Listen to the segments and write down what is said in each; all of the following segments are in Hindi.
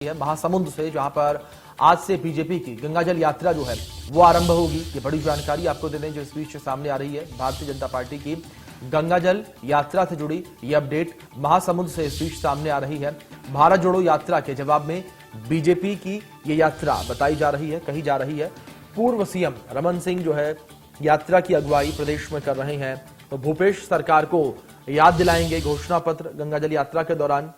है महासमुंद से, जहां पर आज से बीजेपी की गंगाजल यात्रा जो है वो आरंभ होगी। ये बड़ी जानकारी आपको दे दें जो इस बीच सामने आ रही है। भारतीय जनता पार्टी की गंगाजल यात्रा से जुड़ी ये अपडेट महासमुंद से इस बीच सामने आ रही है। भारत जोड़ो यात्रा के जवाब में बीजेपी की ये यात्रा बताई जा रही है, कही जा रही है। पूर्व सीएम रमन सिंह जो है यात्रा की अगुवाई प्रदेश में कर रहे हैं, तो भूपेश सरकार को याद दिलाएंगे घोषणा पत्र गंगाजल यात्रा के दौरान।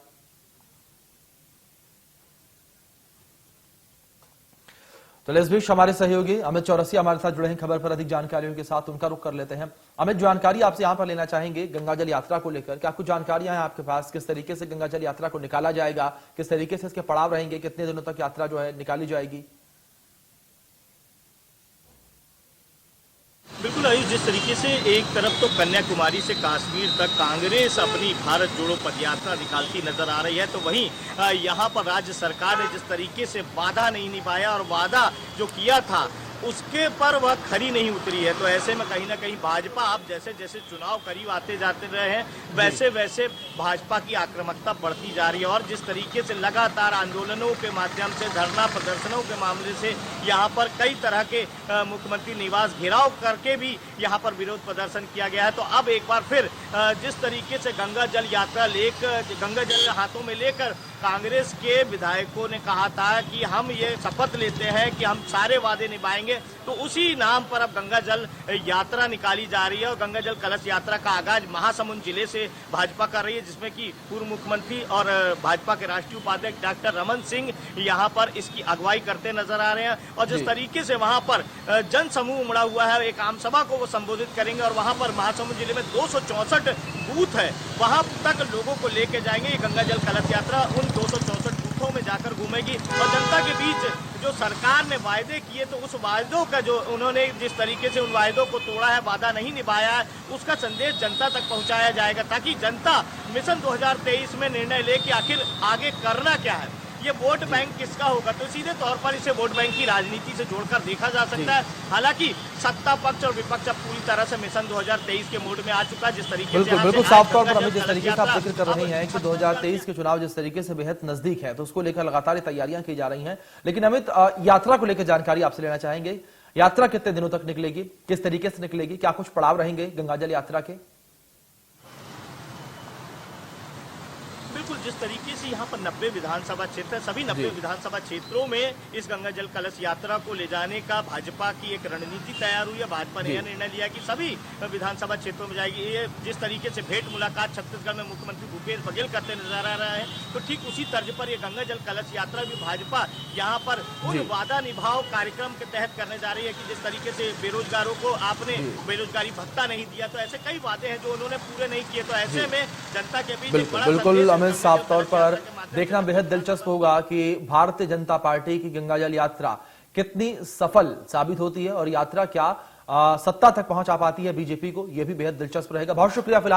तो इस बीच हमारे सहयोगी अमित चौरसिया हमारे साथ जुड़े हैं खबर पर अधिक जानकारियों के साथ, उनका रुख कर लेते हैं। अमित, जानकारी आपसे यहां पर लेना चाहेंगे गंगाजल यात्रा को लेकर। क्या कुछ जानकारियां हैं आपके पास, किस तरीके से गंगाजल यात्रा को निकाला जाएगा, किस तरीके से इसके पड़ाव रहेंगे, कितने दिनों तक यात्रा जो है निकाली जाएगी? बिल्कुल आयुष, जिस तरीके से एक तरफ तो कन्याकुमारी से कश्मीर तक कांग्रेस अपनी भारत जोड़ो पदयात्रा निकालती नजर आ रही है, तो वहीं यहाँ पर राज्य सरकार ने जिस तरीके से वादा नहीं निभाया और वादा जो किया था उसके पर वह खरी नहीं उतरी है। तो ऐसे में कहीं ना कहीं भाजपा अब जैसे जैसे चुनाव करीब आते जाते रहे हैं वैसे वैसे भाजपा की आक्रामकता बढ़ती जा रही है। और जिस तरीके से लगातार आंदोलनों के माध्यम से, धरना प्रदर्शनों के मामले से यहाँ पर कई तरह के मुख्यमंत्री निवास घेराव करके भी यहाँ पर विरोध प्रदर्शन किया गया है। तो अब एक बार फिर जिस तरीके से गंगा जल यात्रा गंगा जल हाथों में लेकर कांग्रेस के विधायकों ने कहा था कि हम ये शपथ लेते हैं कि हम सारे वादे निभाएंगे, तो उसी नाम पर अब गंगा जल यात्रा निकाली जा रही है। और गंगा जल कलश यात्रा का आगाज महासमुंद जिले से भाजपा कर रही है, जिसमें कि पूर्व मुख्यमंत्री और भाजपा के राष्ट्रीय उपाध्यक्ष डॉक्टर रमन सिंह यहाँ पर इसकी अगुवाई करते नजर आ रहे हैं। और जिस तरीके से वहाँ पर जन समूह उमड़ा हुआ है, एक आम सभा को वो संबोधित करेंगे और वहाँ पर महासमुंद जिले में 264 बूथ है, वहाँ तक लोगों को लेके जाएंगे। ये गंगा जल कलश यात्रा उन 264 बूथों में जाकर घूमेगी और जनता के बीच जो सरकार ने वायदे किए, तो उस वायदों का जो उन्होंने जिस तरीके से उन वायदों को तोड़ा है, वादा नहीं निभाया है, उसका संदेश जनता तक पहुंचाया जाएगा, ताकि जनता मिशन 2023 में निर्णय ले कि आखिर आगे करना क्या है, ये वोट बैंक किसका होगा। तो सीधे तौर पर इसे वोट बैंक की राजनीति से जोड़कर देखा जा सकता है। हालांकि सत्ता पक्ष और विपक्ष अब पूरी तरह से मिशन 2023 के मोड में आ चुका है। जिस तरीके से बिल्कुल साफ तौर पर हमें जिस तरीके से आप जिक्र कर रहे हैं कि 2023 के चुनाव जिस तरीके से बेहद नजदीक है, तो उसको लेकर लगातार तैयारियां की जा रही हैं। लेकिन अमित, यात्रा को लेकर जानकारी आपसे लेना चाहेंगे। यात्रा कितने दिनों तक निकलेगी, किस तरीके से निकलेगी, क्या कुछ पड़ाव रहेंगे गंगाजल यात्रा के? बिल्कुल, जिस तरीके से यहाँ पर 90 विधानसभा क्षेत्र है, सभी 90 विधानसभा क्षेत्रों में इस गंगा जल कलश यात्रा को ले जाने का भाजपा की एक रणनीति तैयार हुई है। भाजपा ने यह निर्णय लिया कि सभी विधानसभा क्षेत्रों में जाएगी। ये जिस तरीके से भेंट मुलाकात छत्तीसगढ़ में मुख्यमंत्री भूपेश बघेल करते नजर आ रहे हैं, तो ठीक उसी तर्ज पर ये गंगा जल कलश यात्रा भी भाजपा यहाँ पर उन वादा निभाओ कार्यक्रम के तहत करने जा रही है कि जिस तरीके से बेरोजगारों को आपने बेरोजगारी भत्ता नहीं दिया, तो ऐसे कई वादे हैं जो उन्होंने पूरे नहीं किए। तो ऐसे में जनता के बीच बिल्कुल साफ तौर पर देखना बेहद दिलचस्प होगा कि भारतीय जनता पार्टी की गंगाजल यात्रा कितनी सफल साबित होती है और यात्रा क्या सत्ता तक पहुंचा पाती है बीजेपी को, यह भी बेहद दिलचस्प रहेगा। बहुत शुक्रिया फिलहाल।